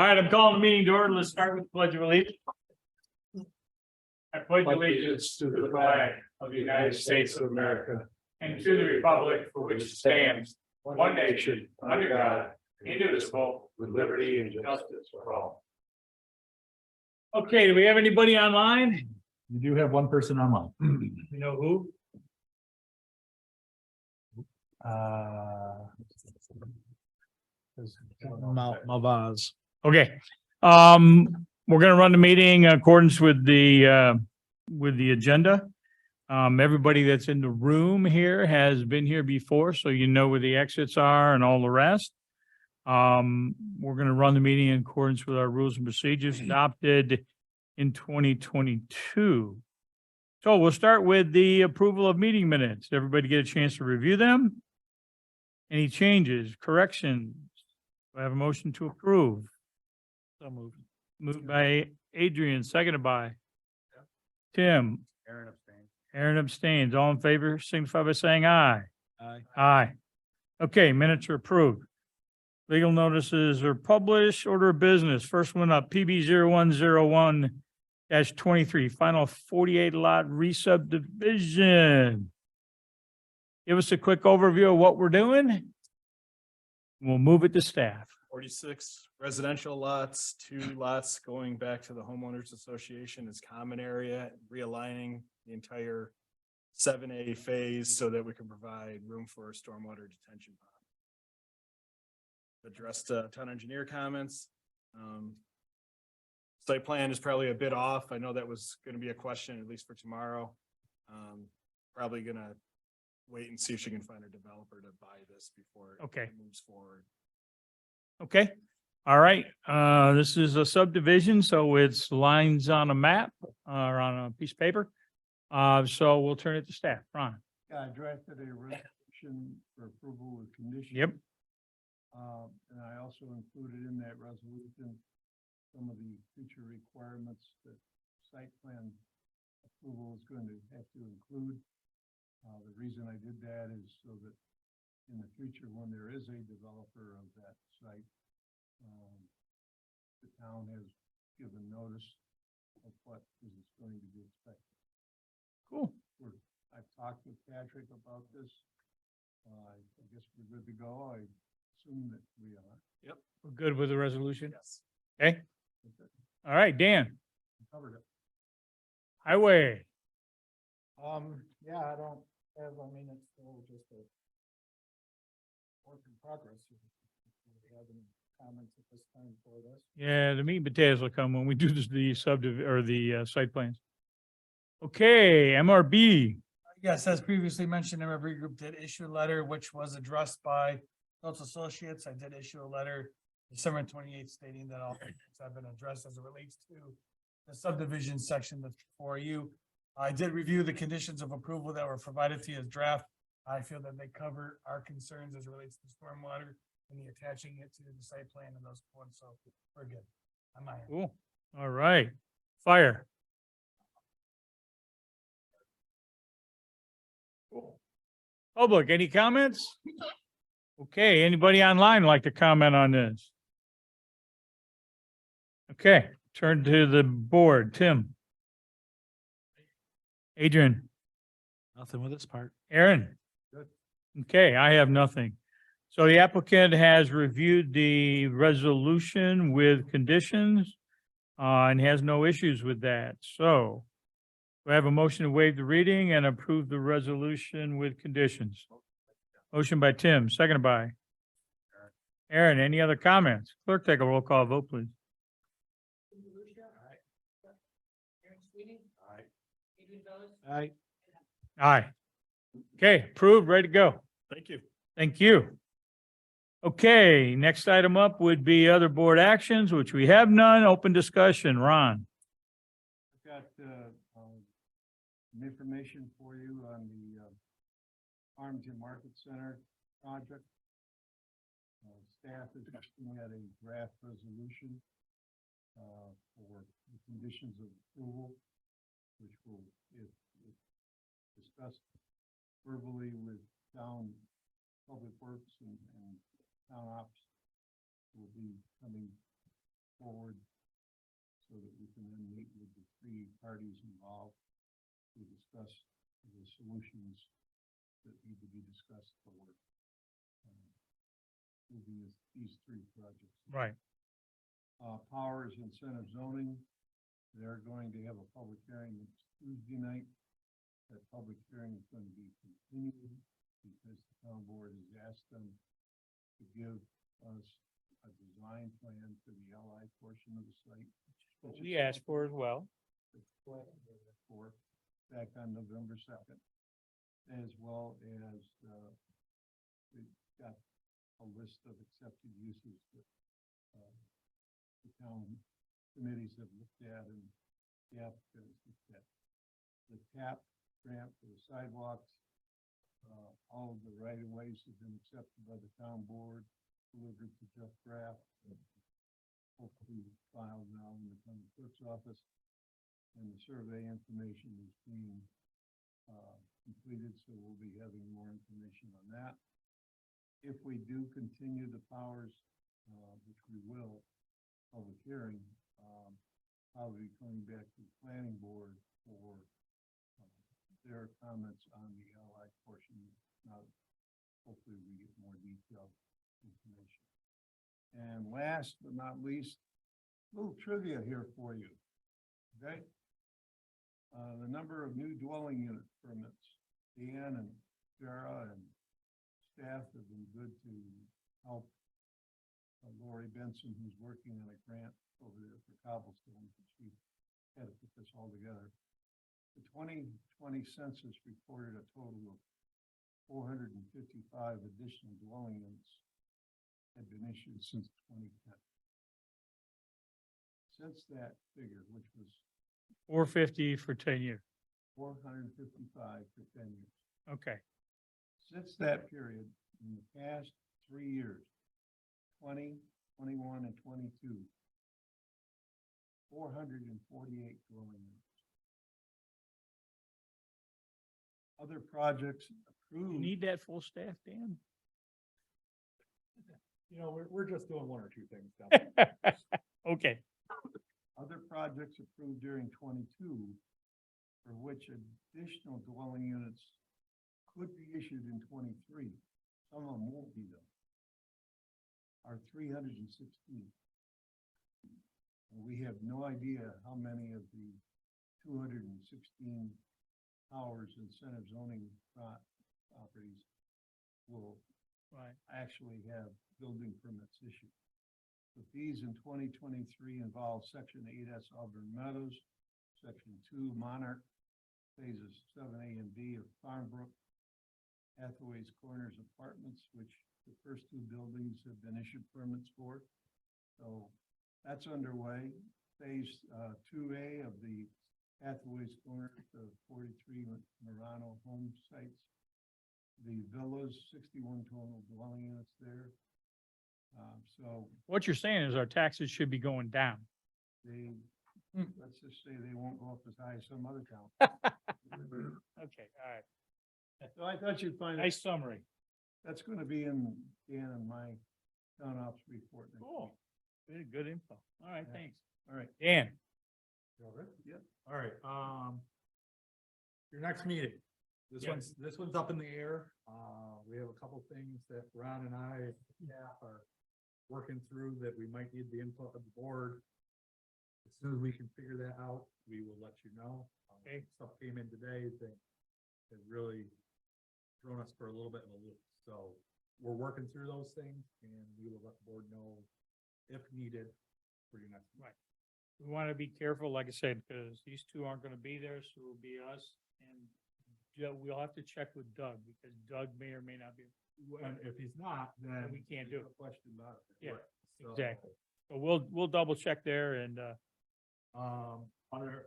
right, I'm calling the meeting to order. Let's start with the Pledge of Allegiance. I pledge allegiance to the flag of the United States of America and to the republic for which it stands, one nation, under God, indivisible, with liberty and justice for all. Okay, do we have anybody online? You do have one person online. You know who? Malvaz. Okay, we're gonna run the meeting in accordance with the agenda. Everybody that's in the room here has been here before, so you know where the exits are and all the rest. We're gonna run the meeting in accordance with our rules and procedures adopted in 2022. So we'll start with the approval of meeting minutes. Everybody get a chance to review them? Any changes, corrections? Do I have a motion to approve? So moved. Moved by Adrian, seconded by Tim. Aaron abstained. Aaron abstains. All in favor, signify by saying aye. Aye. Aye. Okay, minutes are approved. Legal notices are published. Order of business. First one up, PB 0101-23, final 48 lot re-subdivision. Give us a quick overview of what we're doing. We'll move it to staff. 46 residential lots, 2 lots going back to the homeowners association as common area, realigning the entire 7A phase so that we can provide room for a stormwater detention pond. Addressed town engineer comments. Site plan is probably a bit off. I know that was going to be a question, at least for tomorrow. Probably gonna wait and see if she can find a developer to buy this before Okay. it moves forward. Okay, all right. This is a subdivision, so it's lines on a map or on a piece of paper. So we'll turn it to staff. Ron. Yeah, I drafted a resolution for approval with conditions. Yep. And I also included in that resolution some of the future requirements that site plan approval is going to have to include. The reason I did that is so that in the future, when there is a developer of that site, the town has given notice of what is going to be expected. Cool. I've talked with Patrick about this. I guess we're good to go. I assume that we are. We're good with the resolution? Yes. Okay. All right, Dan. Covered it. Highway. Yeah, I don't have, I mean, it's still just a work in progress. Do you have any comments at this time for this? Yeah, the meat and potatoes will come when we do the or the site plans. Okay, MRB. Yes, as previously mentioned, MRB Group did issue a letter which was addressed by those associates. I did issue a letter December 28th stating that all things have been addressed as it relates to the subdivision section that's before you. I did review the conditions of approval that were provided to you as draft. I feel that they cover our concerns as it relates to stormwater and the attaching it to the site plan and those points. So we're good. On my end. Cool. All right. Fire. Public, any comments? Okay, anybody online like to comment on this? Okay, turn to the board. Tim. Adrian. Nothing with this part. Aaron. Good. Okay, I have nothing. So the applicant has reviewed the resolution with conditions and has no issues with that. So we have a motion to waive the reading and approve the resolution with conditions. Motion by Tim, seconded by Aaron. Any other comments? Clerk, take a roll call vote, please. Aye. Aye. Okay, approved, ready to go. Thank you. Thank you. Okay, next item up would be other board actions, which we have none. Open discussion. Ron. I've got, some information for you on the, Farmington Market Center project. Staff is looking at a draft resolution, for the conditions of approval, which will, if discussed verbally with town public works and town ops, will be coming so that we can then meet with the three parties involved to discuss the solutions that need to be discussed for moving these three projects. Right. Powers incentive zoning, they're going to have a public hearing next Tuesday night. That public hearing is going to be continued because the town board has asked them to give us a design plan for the LI portion of the site. which is We asked for as well. for back on November 2nd, as well as, we've got a list of accepted uses that, the town committees have looked at and the applicant has looked at. The TAP grant for the sidewalks, all of the right of ways have been accepted by the town board, delivered to Jeff Graff. Hopefully filed now in the county clerk's office. And the survey information is being completed, so we'll be having more information on that. If we do continue the powers, which we will, public hearing, I'll be coming back to the planning board for their comments on the LI portion. Now, hopefully we get more detailed information. And last but not least, a little trivia here for you, okay? The number of new dwelling unit permits, Dan and Sarah and staff have been good to help Lori Benson, who's working on a grant over there for cobblestone, she had to put this all together. The 2020 census reported a total of 455 additional dwelling units had been issued since 2010. Since that figure, which was 450 for 10 years. 455 for 10 years. Okay. Since that period, in the past 3 years, 20, 21, and 22, 448 dwelling units. Other projects You approved. need that full staff, Dan? You know, we're just doing one or two things down there. Okay. Other projects approved during 22, for which additional dwelling units could be issued in 23. Some of them won't be though. Are 316. And we have no idea how many of the 216 powers incentive zoning properties will Right. actually have building permits issued. But these in 2023 involve Section 8S Auburn Meadows, Section 2 Monarch, Phases 7A and B of Farmbrook, Hathaway's Corners Apartments, which the first two buildings have been issued permits for. So that's underway. Phase 2A of the Hathaway's Corners, the 43 Murano home sites. The villas, 61 total dwelling units there. So What you're saying is our taxes should be going down. they, let's just say they won't go up as high as some other town. Okay, all right. So I thought you'd find, Nice summary. that's gonna be in Dan and my town ops report. next Cool. week. Good info. All right, Yeah. thanks. All right. Dan, Yep. All right, your next meeting. This Yeah. one's up in the air. We have a couple things that Ron and I are working through that we might need the input of the board. As soon as we can figure that out, we will let you know. Okay. Stuff came in today that has really thrown us for a little bit of a loop. So we're working through those things and we will let the board know if needed for your next. Right. we want to be careful, like I said, because these two aren't going to be there, so it'll be us. And we'll have to check with Doug because Doug may or may not be. And if he's not, then. We can't do No it. question about it. Yeah, Right. So, exactly. So we'll double check there and,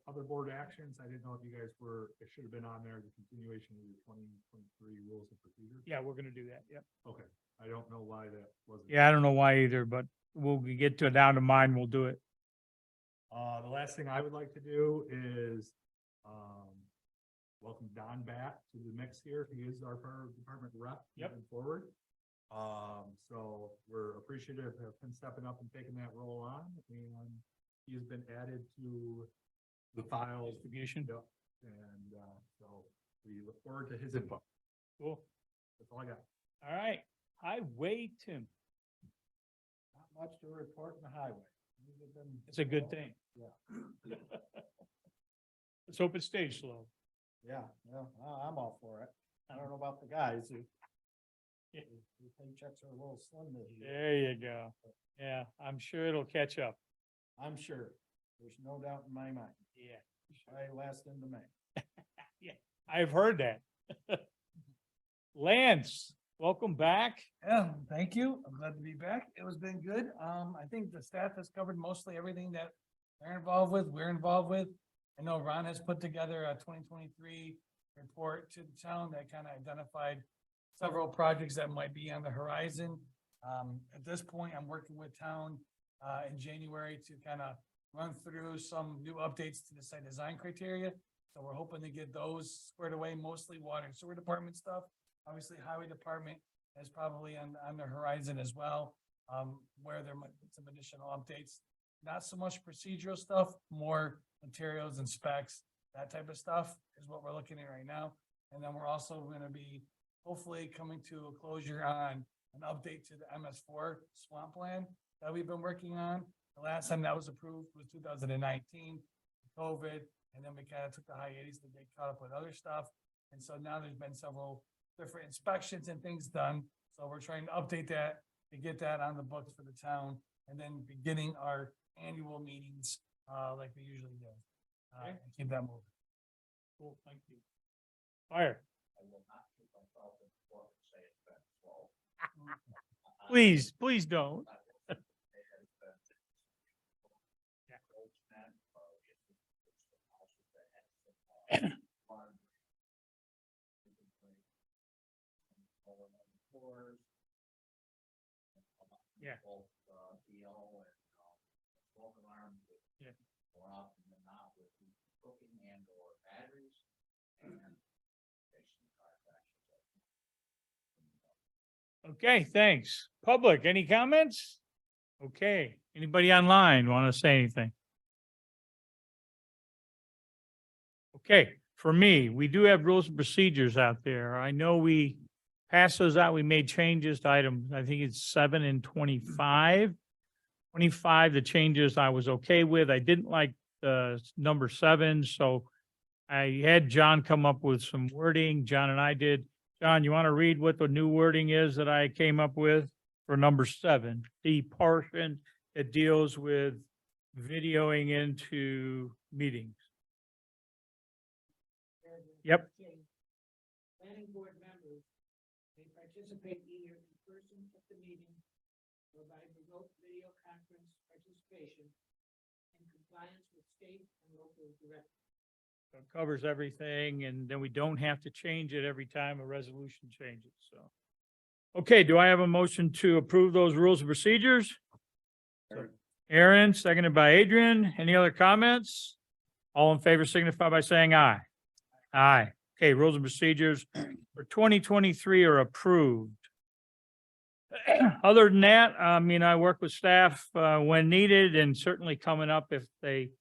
other board actions, I didn't know if you guys were, it should have been on there, the continuation of your 2023 rules of procedure. yeah, we're going to do that. Yep. Okay, I don't know why that wasn't. Yeah, I don't know why either, but we'll get to down to mine. We'll do it. The last thing I would like to do is, welcome Don back to the mix here. He is our department rep. Yep. Moving forward. So we're appreciative of him stepping up and taking that role on, and he has been added to the files. Distribution. Yep. And, so we look forward to his input. Cool. That's all I got. All right. Highway, Tim. Not much to report in the highway. These have been- It's a good thing. Yeah. Let's hope it stays slow. Yeah, well, I'm all for it. I don't know about the guys who. Yeah. whose paychecks are a little slim this year. There you go. Yeah, I'm sure it'll catch up. I'm sure. There's no doubt in my mind. Yeah. I last into May. I've heard that. Lance, welcome back. Yeah, thank you. I'm glad to be back. It has been good. I think the staff has covered mostly everything that they're involved with, we're involved with. I know Ron has put together a 2023 report to the town that kind of identified several projects that might be on the horizon. At this point, I'm working with town in January to kind of run through some new updates to the site design criteria. So we're hoping to get those squared away, mostly water and sewer department stuff. Obviously, highway department is probably on the horizon as well, where there might be some additional updates. Not so much procedural stuff, more materials and specs, that type of stuff is what we're looking at right now. And then we're also gonna be hopefully coming to a closure on an update to the MS4 swamp plan that we've been working on. The last time that was approved was 2019, COVID, and then we kind of took the hiatus to get caught up with other stuff. And so now there's been several different inspections and things done. So we're trying to update that to get that on the books for the town and then beginning our annual meetings, like we usually do. Okay. And keep that moving. Cool, thank you. Fire. Please, please don't. Yeah. Yeah. More often than not with cooking and or batteries and station car crashes. Okay, thanks. Public, any comments? Okay, anybody online want to say anything? Okay, for me, we do have rules and procedures out there. I know we passed those out. We made changes to items, I think it's 7 and 25. 25, the changes I was okay with. I didn't like the number 7, so I had John come up with some wording. John and I did. John, you want to read what the new wording is that I came up with for number 7? The portion that deals with videoing into meetings. Yep. Planning board members may participate either in person at the meeting or by remote video conference participation in compliance with state and local directives. So it covers everything, and then we don't have to change it every time a resolution changes, so. Okay, do I have a motion to approve those rules and procedures? Aaron, seconded by Adrian. Any other comments? All in favor signify by saying aye. Aye. Okay, rules and procedures for 2023 are approved. Other than that, I work with staff when needed and certainly coming up if they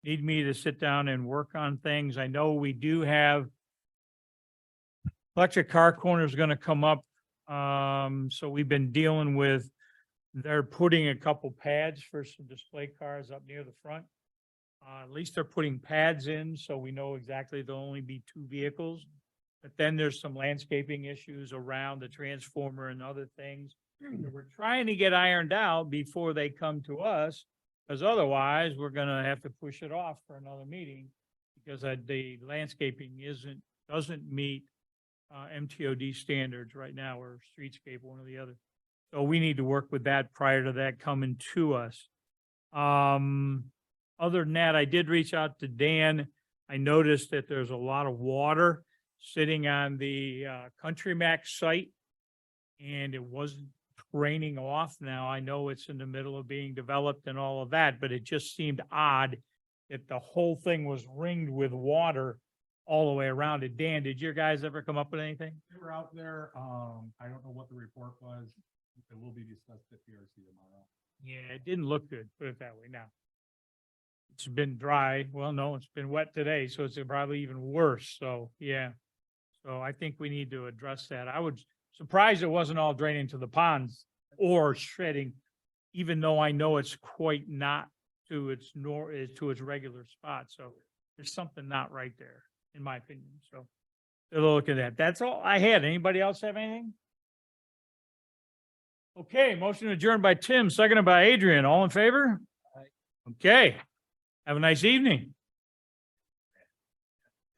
need me to sit down and work on things. I know we do have electric car corner is going to come up. So we've been dealing with, they're putting a couple pads for some display cars up near the front. At least they're putting pads in, so we know exactly there'll only be 2 vehicles. But then there's some landscaping issues around the transformer and other things. that We're trying to get ironed out before they come to us, because otherwise we're gonna have to push it off for another meeting. Because the landscaping doesn't meet MTOD standards right now, or streetscape, one or the other. So we need to work with that prior to that coming to us. Other than that, I did reach out to Dan. I noticed that there's a lot of water sitting on the Country Max site, and it wasn't raining off. Now, I know it's in the middle of being developed and all of that, but it just seemed odd that the whole thing was ringed with water all the way around it. Dan, did your guys ever come up with anything? They were out there. I don't know what the report was. It will be discussed at PRC tomorrow. Yeah, it didn't look good, put it that way now. It's been dry. Well, no, it's been wet today, so it's probably even worse. So, yeah. So I think we need to address that. I was surprised it wasn't all draining to the ponds or shredding, even though I know it's quite not to its to its regular spot. So there's something not right there, in my opinion. So they'll look at that. That's all I had. Anybody else have anything? Okay, motion adjourned by Tim, seconded by Adrian. All in favor? Okay. Have a nice evening.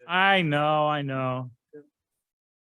I know.